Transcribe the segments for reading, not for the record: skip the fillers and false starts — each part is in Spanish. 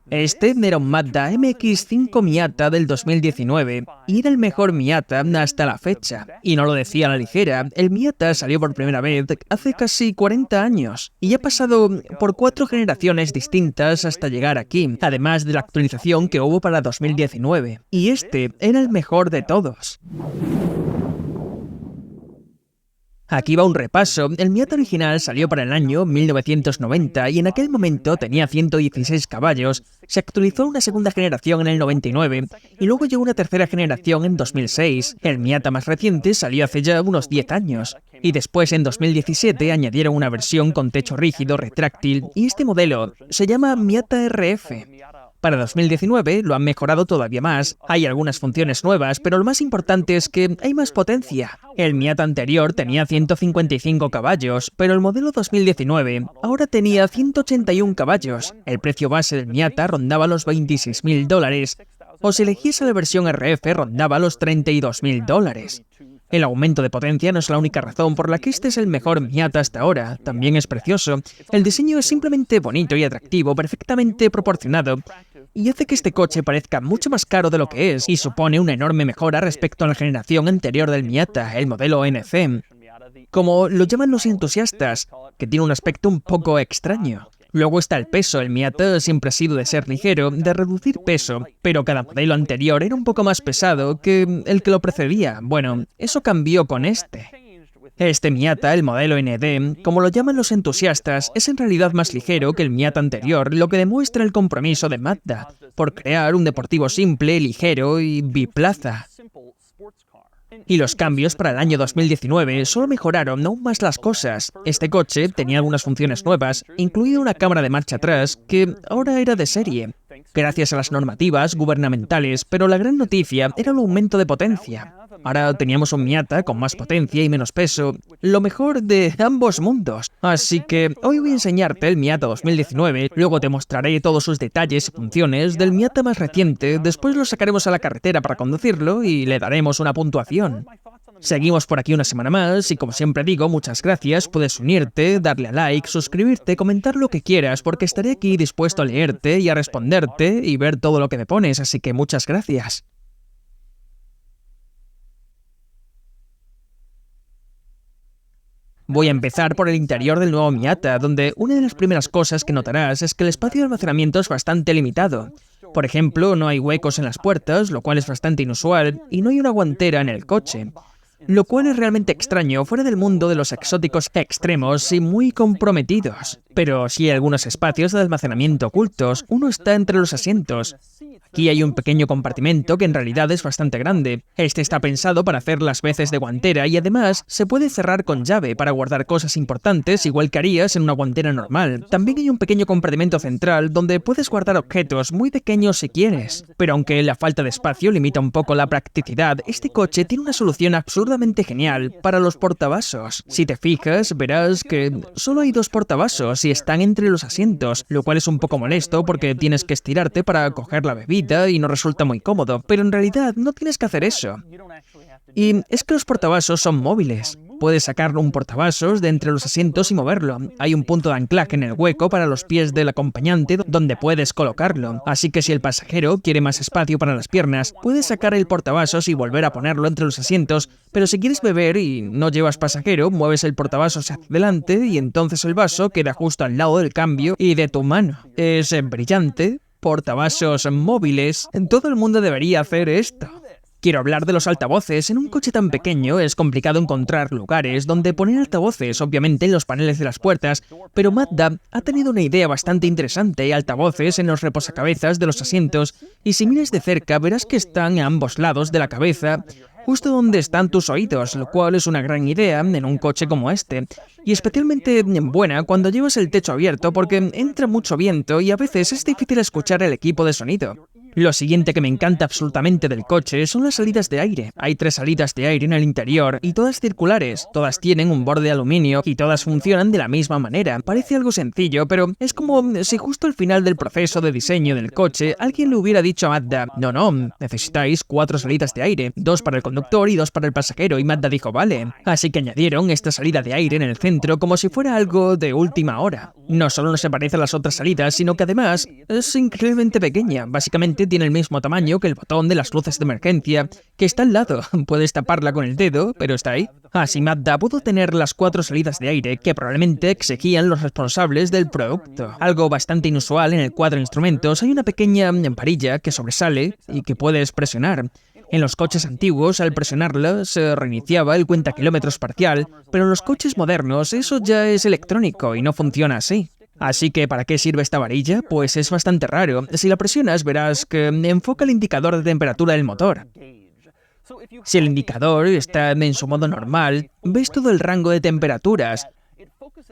Este era un Mazda MX-5 Miata del 2019 y era el mejor Miata hasta la fecha. Y no lo decía a la ligera, el Miata salió por primera vez hace casi 40 años y ha pasado por 4 generaciones distintas hasta llegar aquí, además de la actualización que hubo para 2019. Y este era el mejor de todos. Aquí va un repaso. El Miata original salió para el año 1990 y en aquel momento tenía 116 caballos. Se actualizó una segunda generación en el 99 y luego llegó una tercera generación en 2006. El Miata más reciente salió hace ya unos 10 años. Y después en 2017 añadieron una versión con techo rígido retráctil y este modelo se llama Miata RF. Para 2019 lo han mejorado todavía más, hay algunas funciones nuevas, pero lo más importante es que hay más potencia. El Miata anterior tenía 155 caballos, pero el modelo 2019 ahora tenía 181 caballos. El precio base del Miata rondaba los $26.000, o si eligiese la versión RF rondaba los $32.000. El aumento de potencia no es la única razón por la que este es el mejor Miata hasta ahora, también es precioso. El diseño es simplemente bonito y atractivo, perfectamente proporcionado, y hace que este coche parezca mucho más caro de lo que es, y supone una enorme mejora respecto a la generación anterior del Miata, el modelo NC, como lo llaman los entusiastas, que tiene un aspecto un poco extraño. Luego está el peso. El Miata siempre ha sido de ser ligero, de reducir peso, pero cada modelo anterior era un poco más pesado que el que lo precedía. Bueno, eso cambió con este. Este Miata, el modelo ND, como lo llaman los entusiastas, es en realidad más ligero que el Miata anterior, lo que demuestra el compromiso de Mazda por crear un deportivo simple, ligero y biplaza. Y los cambios para el año 2019 solo mejoraron aún más las cosas. Este coche tenía algunas funciones nuevas, incluida una cámara de marcha atrás que ahora era de serie, gracias a las normativas gubernamentales, pero la gran noticia era el aumento de potencia. Ahora teníamos un Miata con más potencia y menos peso, lo mejor de ambos mundos. Así que hoy voy a enseñarte el Miata 2019, luego te mostraré todos sus detalles y funciones del Miata más reciente, después lo sacaremos a la carretera para conducirlo y le daremos una puntuación. Seguimos por aquí una semana más y como siempre digo, muchas gracias, puedes unirte, darle a like, suscribirte, comentar lo que quieras porque estaré aquí dispuesto a leerte y a responderte y ver todo lo que me pones, así que muchas gracias. Voy a empezar por el interior del nuevo Miata, donde una de las primeras cosas que notarás es que el espacio de almacenamiento es bastante limitado. Por ejemplo, no hay huecos en las puertas, lo cual es bastante inusual, y no hay una guantera en el coche, lo cual es realmente extraño fuera del mundo de los exóticos extremos y muy comprometidos. Pero sí hay algunos espacios de almacenamiento ocultos, uno está entre los asientos. Aquí hay un pequeño compartimento que en realidad es bastante grande. Este está pensado para hacer las veces de guantera y además se puede cerrar con llave para guardar cosas importantes igual que harías en una guantera normal. También hay un pequeño compartimento central donde puedes guardar objetos muy pequeños si quieres. Pero aunque la falta de espacio limita un poco la practicidad, este coche tiene una solución absurdamente genial para los portavasos. Si te fijas, verás que solo hay 2 portavasos y están entre los asientos, lo cual es un poco molesto porque tienes que estirarte para coger la bebida y no resulta muy cómodo, pero en realidad no tienes que hacer eso. Y es que los portavasos son móviles. Puedes sacar un portavasos de entre los asientos y moverlo. Hay un punto de anclaje en el hueco para los pies del acompañante donde puedes colocarlo. Así que si el pasajero quiere más espacio para las piernas, puedes sacar el portavasos y volver a ponerlo entre los asientos, pero si quieres beber y no llevas pasajero, mueves el portavasos hacia adelante y entonces el vaso queda justo al lado del cambio y de tu mano. Es brillante. Portavasos móviles. Todo el mundo debería hacer esto. Quiero hablar de los altavoces. En un coche tan pequeño es complicado encontrar lugares donde poner altavoces, obviamente en los paneles de las puertas, pero Mazda ha tenido una idea bastante interesante, altavoces en los reposacabezas de los asientos, y si miras de cerca verás que están a ambos lados de la cabeza, justo donde están tus oídos, lo cual es una gran idea en un coche como este, y especialmente buena cuando llevas el techo abierto porque entra mucho viento y a veces es difícil escuchar el equipo de sonido. Lo siguiente que me encanta absolutamente del coche son las salidas de aire. Hay 3 salidas de aire en el interior y todas circulares. Todas tienen un borde de aluminio y todas funcionan de la misma manera. Parece algo sencillo, pero es como si justo al final del proceso de diseño del coche alguien le hubiera dicho a Mazda: no, necesitáis 4 salidas de aire, 2 para el conductor y 2 para el pasajero, y Mazda dijo vale. Así que añadieron esta salida de aire en el centro como si fuera algo de última hora. No solo no se parece a las otras salidas, sino que además es increíblemente pequeña. Básicamente tiene el mismo tamaño que el botón de las luces de emergencia, que está al lado. Puedes taparla con el dedo, pero está ahí. Así Mazda pudo tener las 4 salidas de aire que probablemente exigían los responsables del producto. Algo bastante inusual en el cuadro de instrumentos, hay una pequeña varilla que sobresale y que puedes presionar. En los coches antiguos, al presionarla, se reiniciaba el cuentakilómetros parcial, pero en los coches modernos eso ya es electrónico y no funciona así. Así que, ¿para qué sirve esta varilla? Pues es bastante raro. Si la presionas, verás que enfoca el indicador de temperatura del motor. Si el indicador está en su modo normal, ves todo el rango de temperaturas.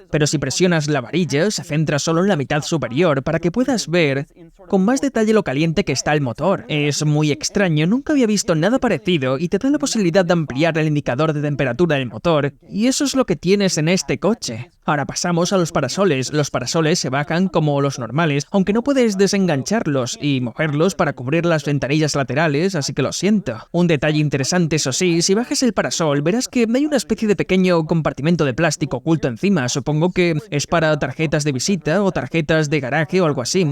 Pero si presionas la varilla, se centra solo en la mitad superior para que puedas ver con más detalle lo caliente que está el motor. Es muy extraño, nunca había visto nada parecido y te da la posibilidad de ampliar el indicador de temperatura del motor, y eso es lo que tienes en este coche. Ahora pasamos a los parasoles. Los parasoles se bajan como los normales, aunque no puedes desengancharlos y moverlos para cubrir las ventanillas laterales, así que lo siento. Un detalle interesante, eso sí, si bajas el parasol verás que hay una especie de pequeño compartimento de plástico oculto encima. Supongo que es para tarjetas de visita o tarjetas de garaje o algo así.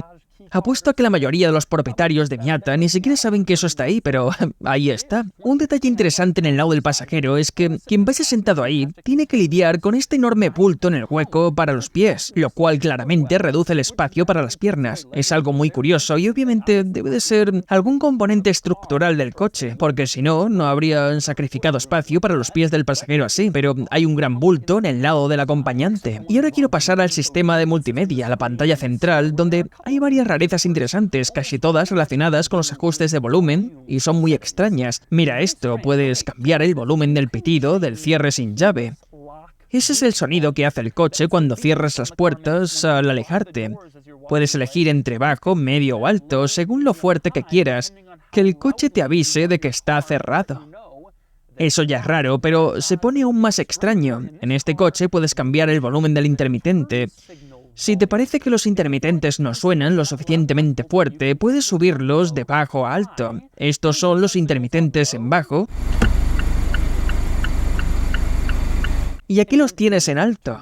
Apuesto a que la mayoría de los propietarios de Miata ni siquiera saben que eso está ahí, pero ahí está. Un detalle interesante en el lado del pasajero es que quien vaya sentado ahí tiene que lidiar con este enorme bulto en el hueco para los pies, lo cual claramente reduce el espacio para las piernas. Es algo muy curioso y obviamente debe de ser algún componente estructural del coche, porque si no, no habrían sacrificado espacio para los pies del pasajero así, pero hay un gran bulto en el lado del acompañante. Y ahora quiero pasar al sistema de multimedia, la pantalla central, donde hay varias rarezas interesantes, casi todas relacionadas con los ajustes de volumen, y son muy extrañas. Mira esto, puedes cambiar el volumen del pitido del cierre sin llave. Ese es el sonido que hace el coche cuando cierras las puertas al alejarte. Puedes elegir entre bajo, medio o alto, según lo fuerte que quieras, que el coche te avise de que está cerrado. Eso ya es raro, pero se pone aún más extraño. En este coche puedes cambiar el volumen del intermitente. Si te parece que los intermitentes no suenan lo suficientemente fuerte, puedes subirlos de bajo a alto. Estos son los intermitentes en bajo. Y aquí los tienes en alto.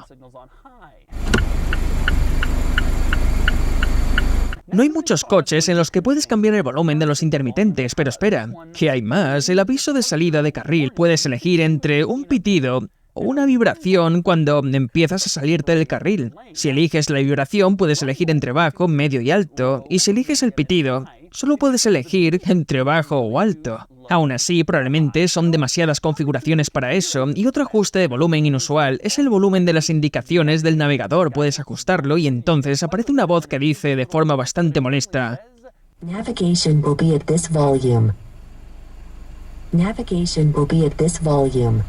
No hay muchos coches en los que puedes cambiar el volumen de los intermitentes, pero espera, que hay más. El aviso de salida de carril. Puedes elegir entre un pitido o una vibración cuando empiezas a salirte del carril. Si eliges la vibración, puedes elegir entre bajo, medio y alto, y si eliges el pitido, solo puedes elegir entre bajo o alto. Aún así, probablemente son demasiadas configuraciones para eso, y otro ajuste de volumen inusual es el volumen de las indicaciones del navegador. Puedes ajustarlo y entonces aparece una voz que dice de forma bastante molesta: Navigation will be at this volume. Navigation will be at this volume.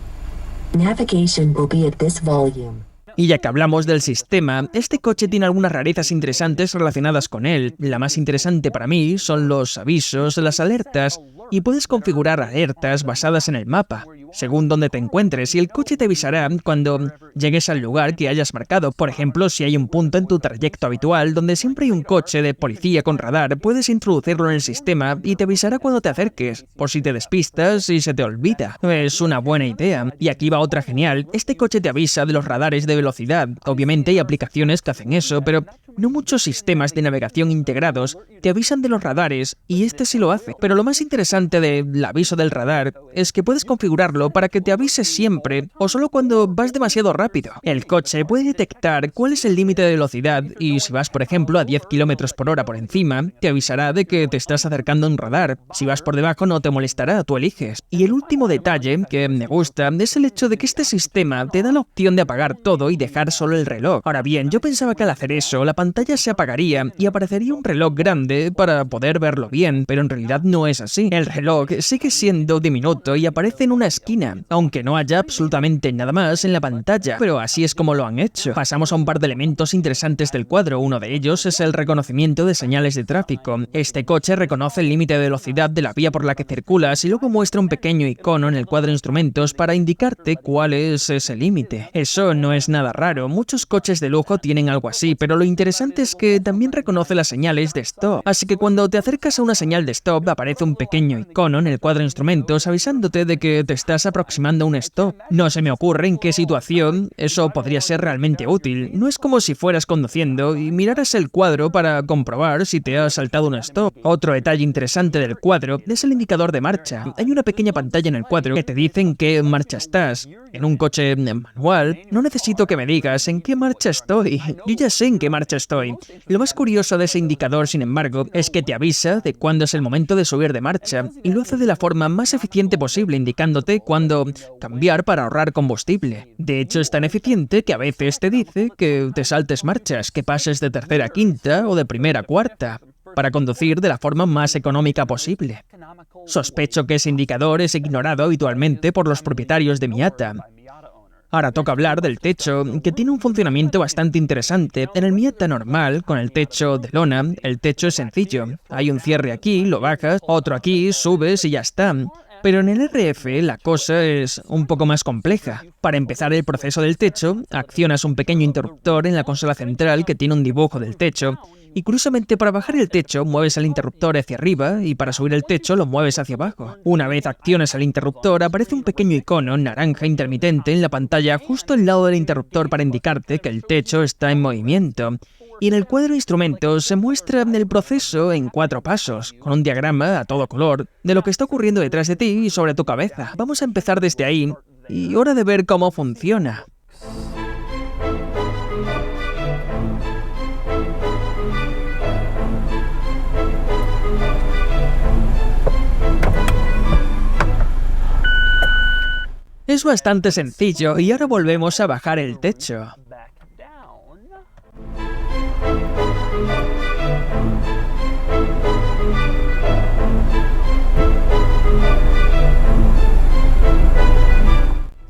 Navigation will be at this volume. Y ya que hablamos del sistema, este coche tiene algunas rarezas interesantes relacionadas con él. La más interesante para mí son los avisos, las alertas, y puedes configurar alertas basadas en el mapa, según donde te encuentres, y el coche te avisará cuando llegues al lugar que hayas marcado. Por ejemplo, si hay un punto en tu trayecto habitual donde siempre hay un coche de policía con radar, puedes introducirlo en el sistema y te avisará cuando te acerques, por si te despistas y se te olvida. Es una buena idea. Y aquí va otra genial. Este coche te avisa de los radares de velocidad. Obviamente hay aplicaciones que hacen eso, pero no muchos sistemas de navegación integrados te avisan de los radares, y este sí lo hace. Pero lo más interesante del aviso del radar es que puedes configurarlo para que te avise siempre o solo cuando vas demasiado rápido. El coche puede detectar cuál es el límite de velocidad y si vas, por ejemplo, a 10 km por hora por encima, te avisará de que te estás acercando a un radar. Si vas por debajo no te molestará, tú eliges. Y el último detalle que me gusta es el hecho de que este sistema te da la opción de apagar todo y dejar solo el reloj. Ahora bien, yo pensaba que al hacer eso la pantalla se apagaría y aparecería un reloj grande para poder verlo bien, pero en realidad no es así. El reloj sigue siendo diminuto y aparece en una esquina, aunque no haya absolutamente nada más en la pantalla, pero así es como lo han hecho. Pasamos a un par de elementos interesantes del cuadro. Uno de ellos es el reconocimiento de señales de tráfico. Este coche reconoce el límite de velocidad de la vía por la que circulas y luego muestra un pequeño icono en el cuadro de instrumentos para indicarte cuál es ese límite. Eso no es nada raro, muchos coches de lujo tienen algo así, pero lo interesante interesante es que también reconoce las señales de stop. Así que cuando te acercas a una señal de stop, aparece un pequeño icono en el cuadro de instrumentos avisándote de que te estás aproximando a un stop. No se me ocurre en qué situación eso podría ser realmente útil. No es como si fueras conduciendo y miraras el cuadro para comprobar si te has saltado un stop. Otro detalle interesante del cuadro es el indicador de marcha. Hay una pequeña pantalla en el cuadro que te dice en qué marcha estás. En un coche manual, no necesito que me digas en qué marcha estoy. Yo ya sé en qué marcha estoy. Lo más curioso de ese indicador, sin embargo, es que te avisa de cuándo es el momento de subir de marcha y lo hace de la forma más eficiente posible, indicándote cuándo cambiar para ahorrar combustible. De hecho, es tan eficiente que a veces te dice que te saltes marchas, que pases de tercera a quinta o de primera a cuarta, para conducir de la forma más económica posible. Sospecho que ese indicador es ignorado habitualmente por los propietarios de Miata. Ahora toca hablar del techo, que tiene un funcionamiento bastante interesante. En el Miata normal, con el techo de lona, el techo es sencillo. Hay un cierre aquí, lo bajas, otro aquí, subes y ya está. Pero en el RF la cosa es un poco más compleja. Para empezar el proceso del techo, accionas un pequeño interruptor en la consola central que tiene un dibujo del techo. Y curiosamente, para bajar el techo, mueves el interruptor hacia arriba y para subir el techo lo mueves hacia abajo. Una vez accionas el interruptor, aparece un pequeño icono naranja intermitente en la pantalla justo al lado del interruptor para indicarte que el techo está en movimiento. Y en el cuadro de instrumentos se muestra el proceso en 4 pasos, con un diagrama a todo color de lo que está ocurriendo detrás de ti y sobre tu cabeza. Vamos a empezar desde ahí y hora de ver cómo funciona. Es bastante sencillo y ahora volvemos a bajar el techo.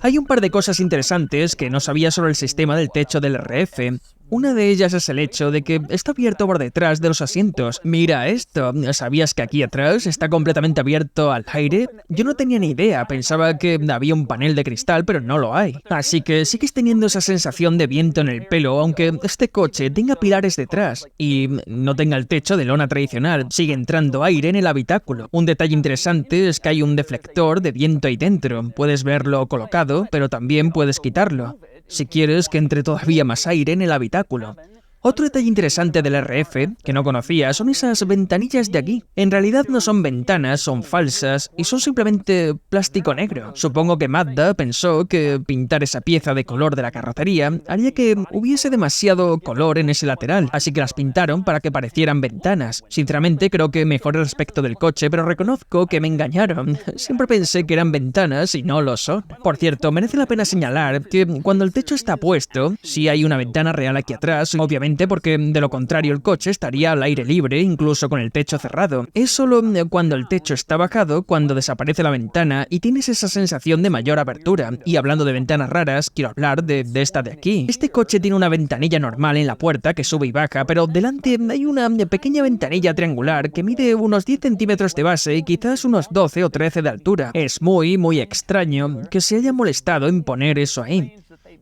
Hay un par de cosas interesantes que no sabía sobre el sistema del techo del RF. Una de ellas es el hecho de que está abierto por detrás de los asientos. Mira esto, ¿sabías que aquí atrás está completamente abierto al aire? Yo no tenía ni idea, pensaba que había un panel de cristal, pero no lo hay. Así que sigues teniendo esa sensación de viento en el pelo, aunque este coche tenga pilares detrás y no tenga el techo de lona tradicional. Sigue entrando aire en el habitáculo. Un detalle interesante es que hay un deflector de viento ahí dentro. Puedes verlo colocado, pero también puedes quitarlo si quieres que entre todavía más aire en el habitáculo. Otro detalle interesante del RF, que no conocía, son esas ventanillas de aquí. En realidad no son ventanas, son falsas y son simplemente plástico negro. Supongo que Mazda pensó que pintar esa pieza de color de la carrocería haría que hubiese demasiado color en ese lateral, así que las pintaron para que parecieran ventanas. Sinceramente creo que mejoró el aspecto del coche, pero reconozco que me engañaron. Siempre pensé que eran ventanas y no lo son. Por cierto, merece la pena señalar que cuando el techo está puesto, sí hay una ventana real aquí atrás, obviamente, porque de lo contrario el coche estaría al aire libre, incluso con el techo cerrado. Es solo cuando el techo está bajado cuando desaparece la ventana y tienes esa sensación de mayor apertura. Y hablando de ventanas raras, quiero hablar de esta de aquí. Este coche tiene una ventanilla normal en la puerta que sube y baja, pero delante hay una pequeña ventanilla triangular que mide unos 10 centímetros de base y quizás unos 12 o 13 de altura. Es muy extraño que se haya molestado en poner eso ahí.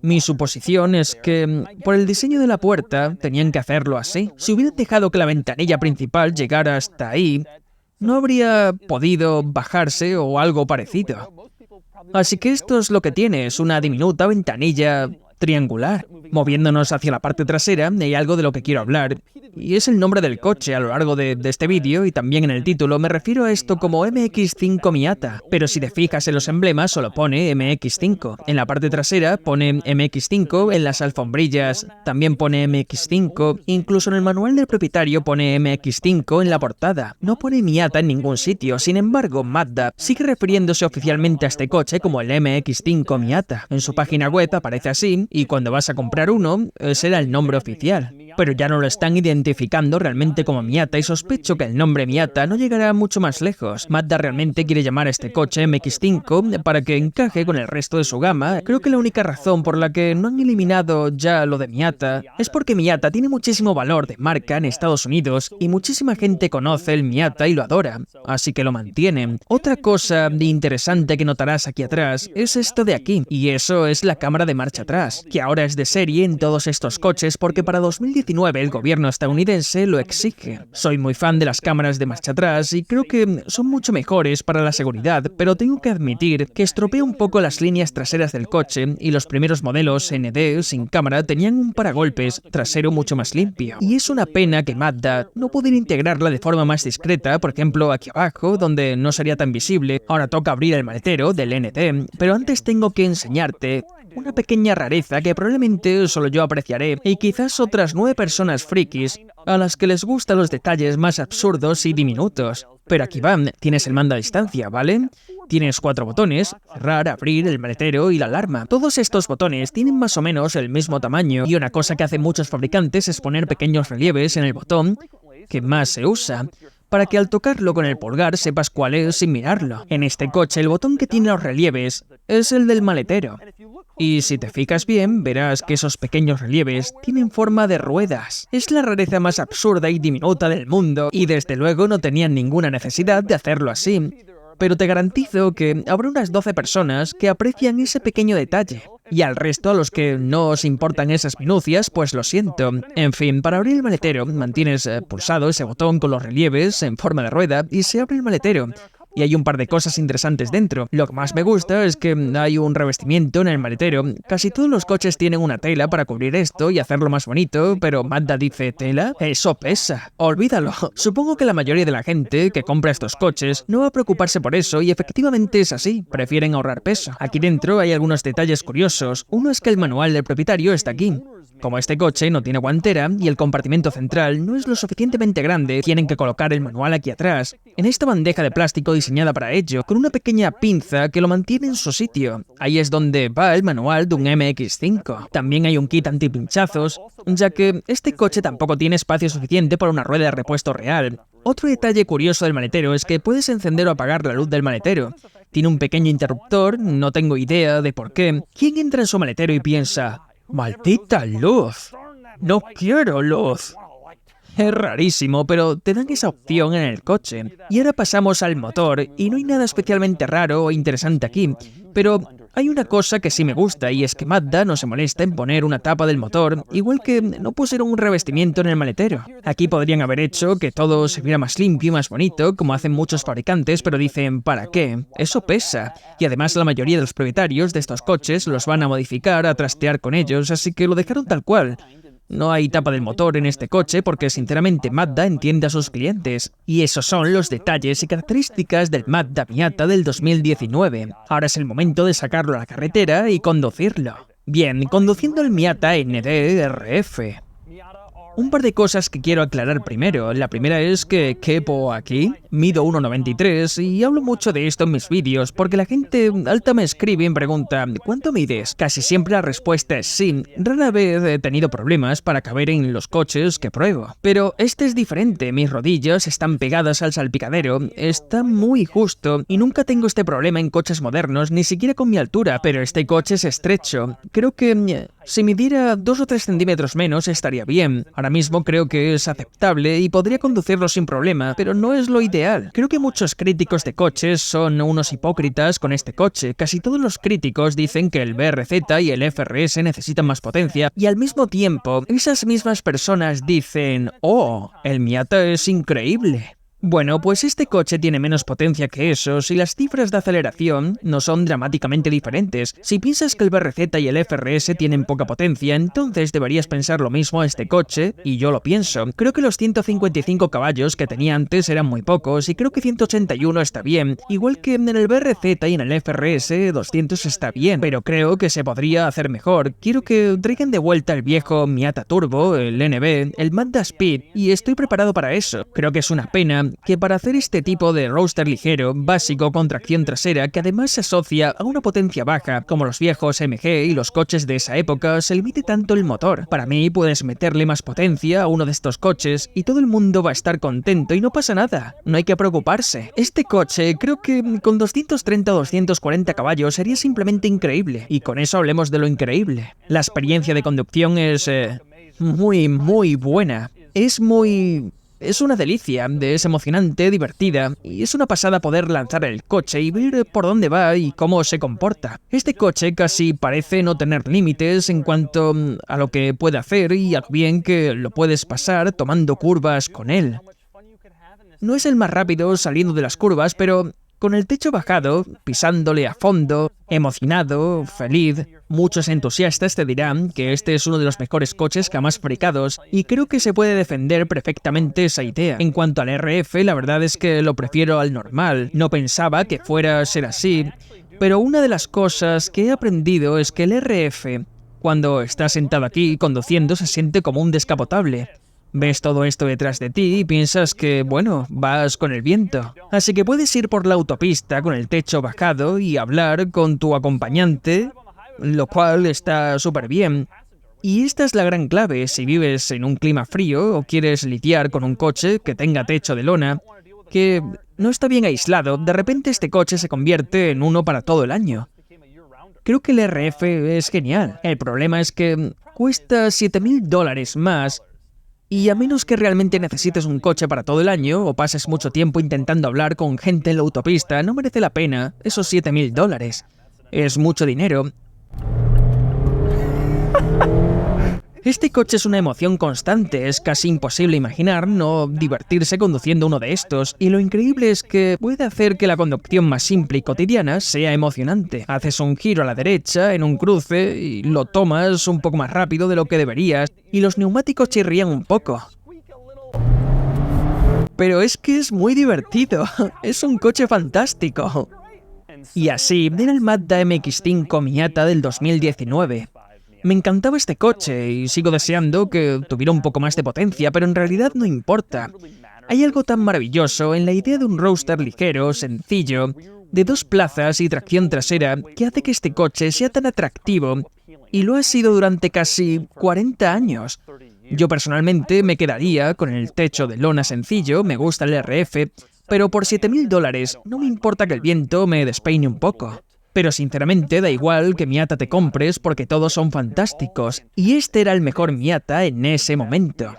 Mi suposición es que, por el diseño de la puerta, tenían que hacerlo así. Si hubieran dejado que la ventanilla principal llegara hasta ahí, no habría podido bajarse o algo parecido. Así que esto es lo que tiene, es una diminuta ventanilla triangular. Moviéndonos hacia la parte trasera, hay algo de lo que quiero hablar, y es el nombre del coche. A lo largo de este vídeo y también en el título me refiero a esto como MX-5 Miata, pero si te fijas en los emblemas solo pone MX-5. En la parte trasera pone MX-5, en las alfombrillas también pone MX-5, incluso en el manual del propietario pone MX-5 en la portada. No pone Miata en ningún sitio, sin embargo Mazda sigue refiriéndose oficialmente a este coche como el MX-5 Miata. En su página web aparece así, y cuando vas a comprar uno, será el nombre oficial. Pero ya no lo están identificando realmente como Miata y sospecho que el nombre Miata no llegará mucho más lejos. Mazda realmente quiere llamar a este coche MX-5 para que encaje con el resto de su gama. Creo que la única razón por la que no han eliminado ya lo de Miata es porque Miata tiene muchísimo valor de marca en Estados Unidos y muchísima gente conoce el Miata y lo adora, así que lo mantienen. Otra cosa interesante que notarás aquí atrás es esto de aquí, y eso es la cámara de marcha atrás, que ahora es de serie en todos estos coches porque para 2019 2019 el gobierno estadounidense lo exige. Soy muy fan de las cámaras de marcha atrás y creo que son mucho mejores para la seguridad, pero tengo que admitir que estropea un poco las líneas traseras del coche y los primeros modelos ND sin cámara tenían un paragolpes trasero mucho más limpio. Y es una pena que Mazda no pudiera integrarla de forma más discreta, por ejemplo aquí abajo, donde no sería tan visible. Ahora toca abrir el maletero del ND, pero antes tengo que enseñarte una pequeña rareza que probablemente solo yo apreciaré y quizás otras 9 personas frikis a las que les gustan los detalles más absurdos y diminutos. Pero aquí va, tienes el mando a distancia, ¿vale? Tienes 4 botones: cerrar, abrir, el maletero y la alarma. Todos estos botones tienen más o menos el mismo tamaño y una cosa que hacen muchos fabricantes es poner pequeños relieves en el botón que más se usa, para que al tocarlo con el pulgar sepas cuál es sin mirarlo. En este coche el botón que tiene los relieves es el del maletero. Y si te fijas bien, verás que esos pequeños relieves tienen forma de ruedas. Es la rareza más absurda y diminuta del mundo, y desde luego no tenían ninguna necesidad de hacerlo así. Pero te garantizo que habrá unas 12 personas que aprecian ese pequeño detalle. Y al resto, a los que no os importan esas minucias, pues lo siento. En fin, para abrir el maletero, mantienes pulsado ese botón con los relieves en forma de rueda y se abre el maletero. Y hay un par de cosas interesantes dentro. Lo que más me gusta es que hay un revestimiento en el maletero. Casi todos los coches tienen una tela para cubrir esto y hacerlo más bonito, pero Mazda dice: ¿tela? Eso pesa. Olvídalo. Supongo que la mayoría de la gente que compra estos coches no va a preocuparse por eso, y efectivamente es así. Prefieren ahorrar peso. Aquí dentro hay algunos detalles curiosos. Uno es que el manual del propietario está aquí. Como este coche no tiene guantera y el compartimento central no es lo suficientemente grande, tienen que colocar el manual aquí atrás, en esta bandeja de plástico diseñada para ello, con una pequeña pinza que lo mantiene en su sitio. Ahí es donde va el manual de un MX-5. También hay un kit antipinchazos, ya que este coche tampoco tiene espacio suficiente para una rueda de repuesto real. Otro detalle curioso del maletero es que puedes encender o apagar la luz del maletero. Tiene un pequeño interruptor, no tengo idea de por qué. ¿Quién entra en su maletero y piensa: ¡maldita luz! ¡No quiero luz! Es rarísimo, pero te dan esa opción en el coche. Y ahora pasamos al motor, y no hay nada especialmente raro o interesante aquí, pero hay una cosa que sí me gusta, y es que Mazda no se molesta en poner una tapa del motor, igual que no pusieron un revestimiento en el maletero. Aquí podrían haber hecho que todo se viera más limpio y más bonito, como hacen muchos fabricantes, pero dicen: ¿para qué? Eso pesa. Y además la mayoría de los propietarios de estos coches los van a modificar, a trastear con ellos, así que lo dejaron tal cual. No hay tapa del motor en este coche porque sinceramente Mazda entiende a sus clientes. Y esos son los detalles y características del Mazda Miata del 2019. Ahora es el momento de sacarlo a la carretera y conducirlo. Bien, conduciendo el Miata ND-RF. Un par de cosas que quiero aclarar primero. La primera es que quepo aquí, mido 1,93 y hablo mucho de esto en mis vídeos porque la gente alta me escribe y me pregunta: ¿cuánto mides? Casi siempre la respuesta es sí. Rara vez he tenido problemas para caber en los coches que pruebo. Pero este es diferente, mis rodillas están pegadas al salpicadero, está muy justo y nunca tengo este problema en coches modernos, ni siquiera con mi altura, pero este coche es estrecho. Creo que si midiera 2 o 3 centímetros menos estaría bien. Ahora mismo creo que es aceptable y podría conducirlo sin problema, pero no es lo ideal. Creo que muchos críticos de coches son unos hipócritas con este coche. Casi todos los críticos dicen que el BRZ y el FRS necesitan más potencia, y al mismo tiempo, esas mismas personas dicen: ¡oh, el Miata es increíble! Bueno, pues este coche tiene menos potencia que esos y las cifras de aceleración no son dramáticamente diferentes. Si piensas que el BRZ y el FRS tienen poca potencia, entonces deberías pensar lo mismo a este coche, y yo lo pienso. Creo que los 155 caballos que tenía antes eran muy pocos y creo que 181 está bien. Igual que en el BRZ y en el FRS 200 está bien, pero creo que se podría hacer mejor. Quiero que traigan de vuelta el viejo Miata Turbo, el NB, el Mazda Speed, y estoy preparado para eso. Creo que es una pena que para hacer este tipo de roadster ligero, básico con tracción trasera, que además se asocia a una potencia baja, como los viejos MG y los coches de esa época, se limite tanto el motor. Para mí puedes meterle más potencia a uno de estos coches y todo el mundo va a estar contento y no pasa nada, no hay que preocuparse. Este coche creo que con 230 o 240 caballos sería simplemente increíble, y con eso hablemos de lo increíble. La experiencia de conducción es muy buena. Es muy Es una delicia, es emocionante, divertida, y es una pasada poder lanzar el coche y ver por dónde va y cómo se comporta. Este coche casi parece no tener límites en cuanto a lo que puede hacer y a lo bien que lo puedes pasar tomando curvas con él. No es el más rápido saliendo de las curvas, pero con el techo bajado, pisándole a fondo, emocionado, feliz, muchos entusiastas te dirán que este es uno de los mejores coches jamás fabricados y creo que se puede defender perfectamente esa idea. En cuanto al RF, la verdad es que lo prefiero al normal. No pensaba que fuera a ser así, pero una de las cosas que he aprendido es que el RF, cuando estás sentado aquí conduciendo, se siente como un descapotable. Ves todo esto detrás de ti y piensas que, bueno, vas con el viento. Así que puedes ir por la autopista con el techo bajado y hablar con tu acompañante, lo cual está súper bien. Y esta es la gran clave si vives en un clima frío o quieres lidiar con un coche que tenga techo de lona, que no está bien aislado, de repente este coche se convierte en uno para todo el año. Creo que el RF es genial. El problema es que cuesta $7.000 más. Y a menos que realmente necesites un coche para todo el año o pases mucho tiempo intentando hablar con gente en la autopista, no merece la pena esos $7.000. Es mucho dinero. Este coche es una emoción constante, es casi imposible imaginar no divertirse conduciendo uno de estos, y lo increíble es que puede hacer que la conducción más simple y cotidiana sea emocionante. Haces un giro a la derecha en un cruce y lo tomas un poco más rápido de lo que deberías, y los neumáticos chirrían un poco. Pero es que es muy divertido, es un coche fantástico. Y así, era el Mazda MX-5 Miata del 2019. Me encantaba este coche y sigo deseando que tuviera un poco más de potencia, pero en realidad no importa. Hay algo tan maravilloso en la idea de un roadster ligero, sencillo, de 2 plazas y tracción trasera, que hace que este coche sea tan atractivo, y lo ha sido durante casi 40 años. Yo personalmente me quedaría con el techo de lona sencillo, me gusta el RF, pero por $7.000 no me importa que el viento me despeine un poco. Pero sinceramente da igual que Miata te compres porque todos son fantásticos, y este era el mejor Miata en ese momento.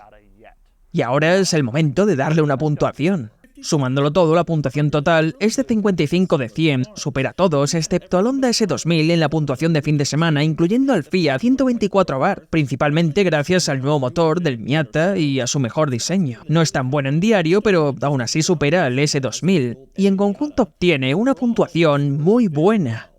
Y ahora es el momento de darle una puntuación. Sumándolo todo, la puntuación total es de 55 de 100, supera a todos, excepto al Honda S2000 en la puntuación de fin de semana, incluyendo al Fiat 124 bar, principalmente gracias al nuevo motor del Miata y a su mejor diseño. No es tan bueno en diario, pero aún así supera al S2000, y en conjunto obtiene una puntuación muy buena.